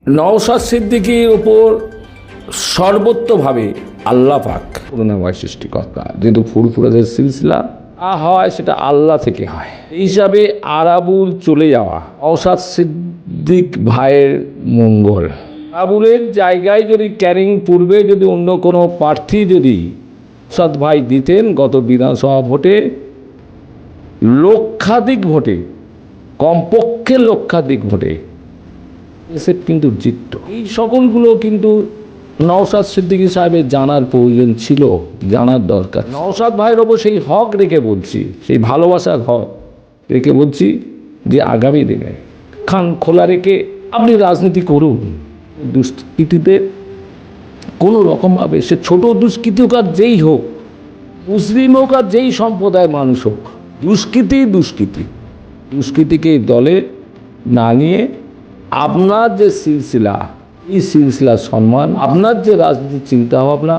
নওশাদ সিদ্দিকীর উপর সর্বত্রভাবে আল্লাহ পাক করুণাময় সৃষ্টিকর্তা, যেহেতু ফুরফুরাদের সিলসিলা হয় সেটা আল্লাহ থেকে হয়। এই হিসাবে আরাবুল চলে যাওয়া নওশাদ সিদ্দিক ভাইয়ের মঙ্গল। আরাবুলের জায়গায় যদি ক্যানিং পূর্বে যদি অন্য কোনো প্রার্থী যদি নওশাদ ভাই দিতেন, গত বিধানসভা ভোটে লক্ষাধিক ভোটে, কমপক্ষে লক্ষাধিক ভোটে এসে কিন্তু জিতত। এই সকলগুলো কিন্তু নওশাদ সিদ্দিকী সাহেবের জানার প্রয়োজন ছিল, জানার দরকার। নওশাদ ভাইয়ের ওপর সেই হক রেখে বলছি, সেই ভালোবাসার হক রেখে বলছি যে আগামী দিনে খান খোলা রেখে আপনি রাজনীতি করুন। দুষ্কৃতীতে কোনো রকমভাবে, সে ছোট দুষ্কৃতি হোক আর যেই হোক, মুসলিম হোক আর যেই সম্প্রদায়ের মানুষ হোক, দুষ্কৃতিকে দলে না নিয়ে আপনার যে সিলসিলা, এই সিলসিলার সম্মান, আপনার যে রাজনীতির চিন্তাভাবনা,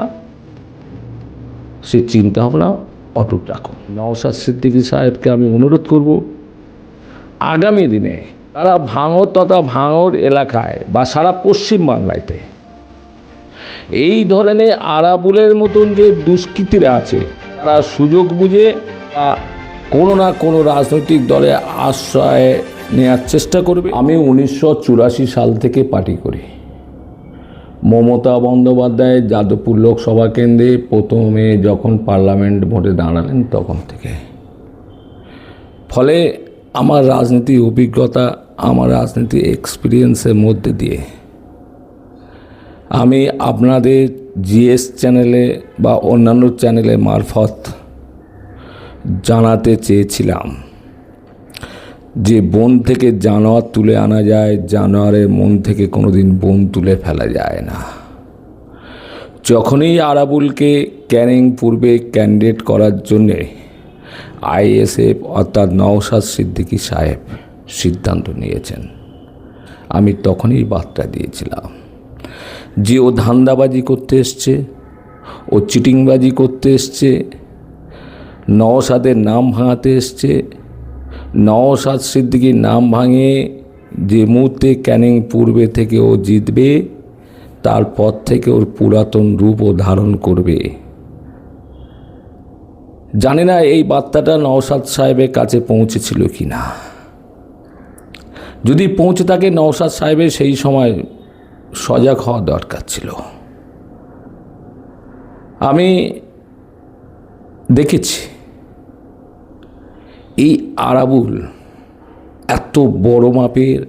সেই চিন্তাভাবনা অটুট রাখুন। নওশাদ সিদ্দিকী সাহেবকে আমি অনুরোধ করব, আগামী দিনে তারা ভাঙড় তথা ভাঙড় এলাকায় বা সারা পশ্চিমবাংলাতে এই ধরনের আরাবুলের মতন যে দুষ্কৃতীরা আছে, তারা সুযোগ বুঝে বা কোনো না কোনো রাজনৈতিক দলে আশ্রয় নেওয়ার চেষ্টা করবে। আমি 1984 সাল থেকে পার্টি করি। মমতা বন্দ্যোপাধ্যায় যাদবপুর লোকসভা কেন্দ্রে প্রথমে যখন পার্লামেন্ট ভোটে দাঁড়ালেন তখন থেকে, ফলে আমার রাজনীতি অভিজ্ঞতা, আমার রাজনীতি এক্সপিরিয়েন্সের মধ্যে দিয়ে আমি আপনাদের জিএস চ্যানেলে বা অন্যান্য চ্যানেলের মারফত জানাতে চেয়েছিলাম যে বন থেকে জানোয়ার তুলে আনা যায়, জানোয়ারের মন থেকে কোনোদিন বন তুলে ফেলা যায় না। যখনই আরাবুলকে ক্যানিং পূর্বে ক্যান্ডিডেট করার জন্যে আইএসএফ অর্থাৎ নওশাদ সিদ্দিকী সাহেব সিদ্ধান্ত নিয়েছেন, আমি তখনই বার্তা দিয়েছিলাম যে ও ধান্দাবাজি করতে এসছে, ও চিটিংবাজি করতে এসছে, নওশাদের নাম ভাঙাতে এসছে। নওশাদ সিদ্দিকীর নাম ভাঙে যে মুহূর্তে ক্যানিং পূর্বে থেকে ও জিতবে, তারপর থেকে ওর পুরাতন রূপ ও ধারণ করবে। জানি না এই বার্তাটা নওশাদ সাহেবের কাছে পৌঁছেছিল কি না। যদি পৌঁছে থাকে, নওশাদ সাহেবের সেই সময় সজাগ হওয়া দরকার ছিল। আমি দেখেছি এই আরাবুল এত বড় মাপের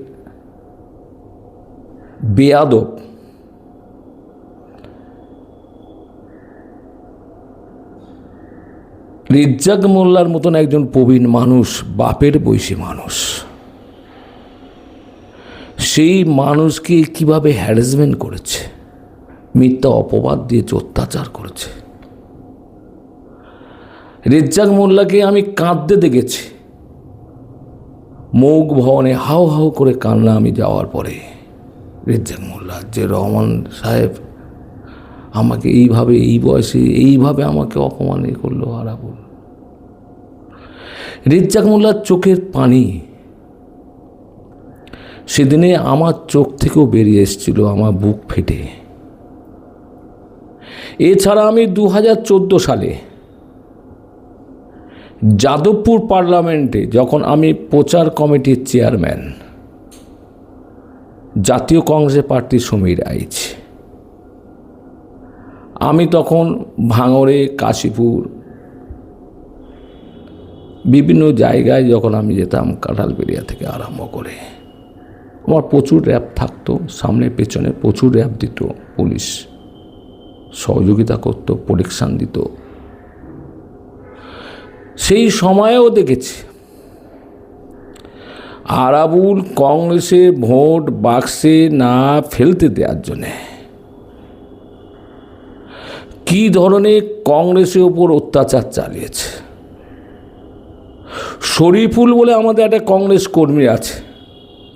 বেয়াদব, রেজ্জাক মোল্লার মতন একজন প্রবীণ মানুষ, বাপের বয়সী মানুষ, সেই মানুষকে কিভাবে হ্যারাসমেন্ট করেছে, মিথ্যা অপবাদ দিয়ে অত্যাচার করেছে। রেজ্জাক মোল্লাকে আমি কাঁদতে দেখেছি, মৌগ ভবনে হাউ হাউ করে কান্না আমি যাওয়ার পরে। রেজ্জাক মোল্লা যে রহমান সাহেব আমাকে এইভাবে, এই বয়সে এইভাবে আমাকে অপমান করলো আরাবুল। রেজ্জাক মোল্লার চোখের পানি সেদিনে আমার চোখ থেকেও বেরিয়ে এসেছিল, আমার বুক ফেটে। এছাড়া আমি 2014 সালে যাদবপুর পার্লামেন্টে যখন আমি প্রচার কমিটির চেয়ারম্যান, জাতীয় কংগ্রেস পার্টি সমীর আইচ, আমি তখন ভাঙড়ে, কাশীপুর, বিভিন্ন জায়গায় যখন আমি যেতাম, কাঁঠালবেড়িয়া থেকে আরম্ভ করে, আমার প্রচুর র্যাব থাকতো, সামনে পেছনে প্রচুর র্যাব দিত, পুলিশ সহযোগিতা করত, প্রোটেকশান দিত। সেই সময়েও দেখেছি আরাবুল কংগ্রেসের ভোট বাক্সে না ফেলতে দেওয়ার জন্যে কি ধরনের কংগ্রেসের ওপর অত্যাচার চালিয়েছে। শরীফুল বলে আমাদের একটা কংগ্রেস কর্মী আছে,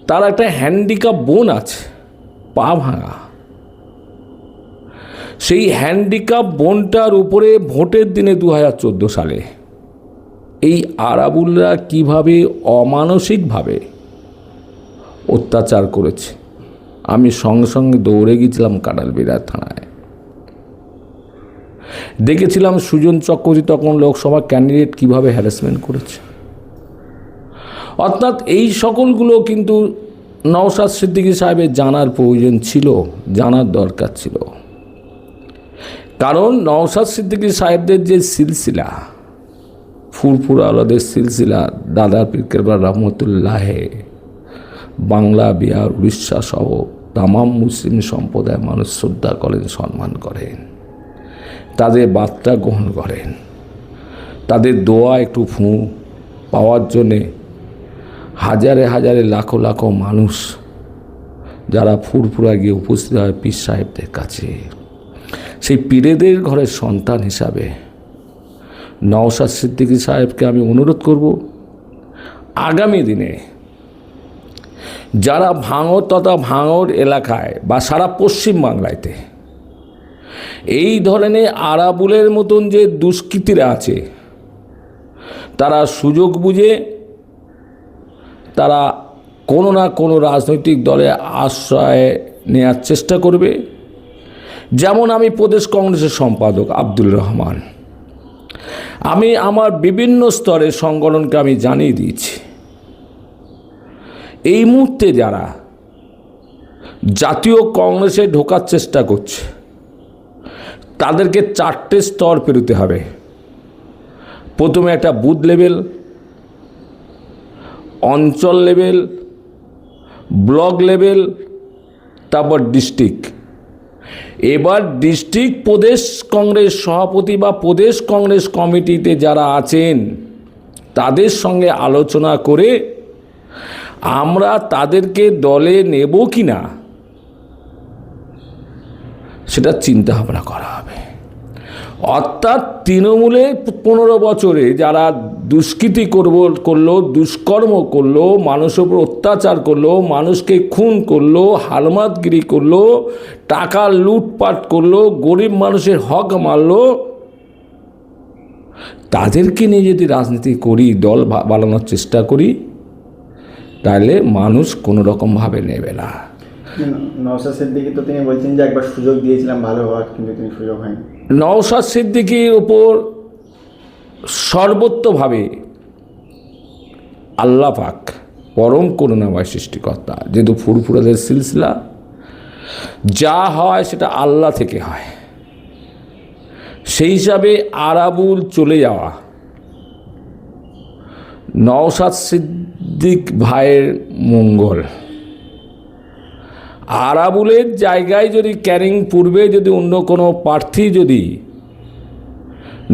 তার একটা হ্যান্ডিক্যাপ বোন আছে, পা ভাঙা। সেই হ্যান্ডিক্যাপ বোনটার উপরে ভোটের দিনে 2014 সালে এই আরাবুলরা কিভাবে অমানসিকভাবে অত্যাচার করেছে আমি সঙ্গে সঙ্গে দৌড়ে গিয়েছিলাম কাঁঠালবিড়া থানায়। দেখেছিলাম সুজন চক্রবর্তী তখন লোকসভা ক্যান্ডিডেট কিভাবে হ্যারাসমেন্ট করেছে। অর্থাৎ এই সকলগুলো কিন্তু নওশাদ সিদ্দিকী সাহেবের জানার প্রয়োজন ছিল, জানার দরকার ছিল। কারণ নওশাদ সিদ্দিকী সাহেবদের যে সিলসিলা, ফুরফুরা আলাদের সিলসিলা, দাদা পীর কেবলা রহমতুল্লাহে বাংলা, বিহার, উড়িষ্যা সহ তামাম মুসলিম সম্প্রদায়ের মানুষ শ্রদ্ধা করেন, সম্মান করেন, তাদের বার্তা গ্রহণ করেন, তাদের দোয়া একটু পাওয়ার জন্যে হাজারে হাজারে লাখো লাখো মানুষ যারা ফুরফুরা গিয়ে উপস্থিত হয় পীর সাহেবদের কাছে। সেই পীরেদের ঘরের সন্তান হিসাবে নওশাদ সিদ্দিকী সাহেবকে আমি অনুরোধ করব, আগামী দিনে যারা ভাঙড় তথা ভাঙড় এলাকায় বা সারা পশ্চিম বাংলাতে এই ধরনের আরাবুলের মতন যে দুষ্কৃতীরা আছে, তারা সুযোগ বুঝে তারা কোনো না কোনো রাজনৈতিক দলে আশ্রয় নেওয়ার চেষ্টা করবে। যেমন আমি প্রদেশ কংগ্রেসের সম্পাদক আব্দুল রহমান, আমি আমার বিভিন্ন স্তরের সংগঠনকে আমি জানিয়ে দিয়েছি, এই মুহূর্তে যারা জাতীয় কংগ্রেসে ঢোকার চেষ্টা করছে তাদেরকে 4টে স্তর পেরোতে হবে। প্রথমে একটা বুথ লেভেল, অঞ্চল লেভেল, ব্লক লেভেল, তারপর ডিস্ট্রিক্ট। এবার ডিস্ট্রিক্ট প্রদেশ কংগ্রেস সভাপতি বা প্রদেশ কংগ্রেস কমিটিতে যারা আছেন তাদের সঙ্গে আলোচনা করে আমরা তাদেরকে দলে নেব কি না সেটা চিন্তা ভাবনা করা হবে। অর্থাৎ তৃণমূলে 15 বছরে যারা দুষ্কৃতি করলো, দুষ্কর্ম করলো, মানুষের উপর অত্যাচার করলো, মানুষকে খুন করলো, হালমাতগিরি করলো, টাকা লুটপাট করলো, গরিব মানুষের হক মারলো, তাদেরকে নিয়ে যদি রাজনীতি করি, দল বানানোর চেষ্টা করি, তাহলে মানুষ কোনো রকমভাবে নেবে না। নওশাদ সিদ্দিকী তো তিনি বলছেন যে একবার সুযোগ দিয়েছিলাম ভালো হওয়ার, কিন্তু তিনি সুযোগ হয়নি। নওশাদ সিদ্দিকীর ওপর সর্বত্রভাবে আল্লাহ পাক পরম করুণাময় সৃষ্টিকর্তা, যেহেতু ফুরফুরাদের সিলসিলা, যা হয় সেটা আল্লাহ থেকে হয়, সেই হিসাবে আরাবুল চলে যাওয়া নওশাদ সিদ্দিক ভাইয়ের মঙ্গল। আরাবুলের জায়গায় যদি ক্যানিং পূর্বে যদি অন্য কোনো প্রার্থী যদি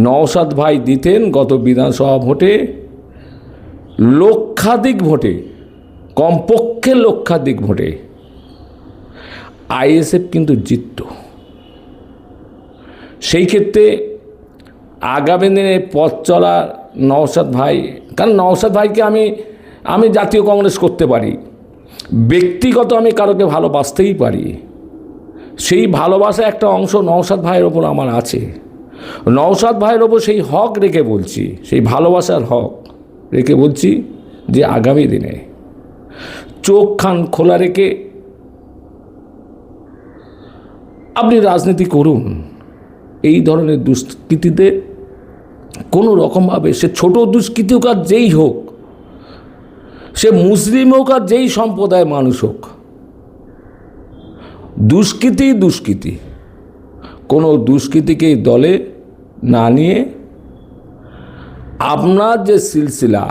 নওশাদ ভাই দিতেন, গত বিধানসভা ভোটে লক্ষাধিক ভোটে, কমপক্ষে লক্ষাধিক ভোটে আইএসএফ কিন্তু জিতত। সেই ক্ষেত্রে আগামী দিনে পথ চলা নওশাদ ভাই, কারণ নওশাদ ভাইকে আমি জাতীয় কংগ্রেস করতে পারি, ব্যক্তিগত আমি কারোকে ভালোবাসতেই পারি, সেই ভালোবাসা একটা অংশ নওশাদ ভাইয়ের ওপর আমার আছে। নওশাদ ভাইয়ের ওপর সেই হক রেখে বলছি, সেই ভালোবাসার হক রেখে বলছি যে আগামী দিনে চোখ খান খোলা রেখে আপনি রাজনীতি করুন। এই ধরনের দুষ্কৃতিতে কোনো রকমভাবে, সে ছোট দুষ্কৃতি হোক আর যেই হোক, সে মুসলিম হোক আর যেই সম্প্রদায়ের মানুষ হোক, দুষ্কৃতি কোনো দুষ্কৃতিকে দলে না নিয়ে আপনার যে সিলসিলা,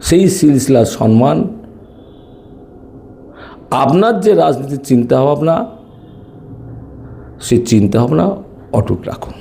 সেই সিলসিলার সম্মান, আপনার যে রাজনীতির চিন্তাভাবনা, সেই চিন্তাভাবনা অটুট রাখুন।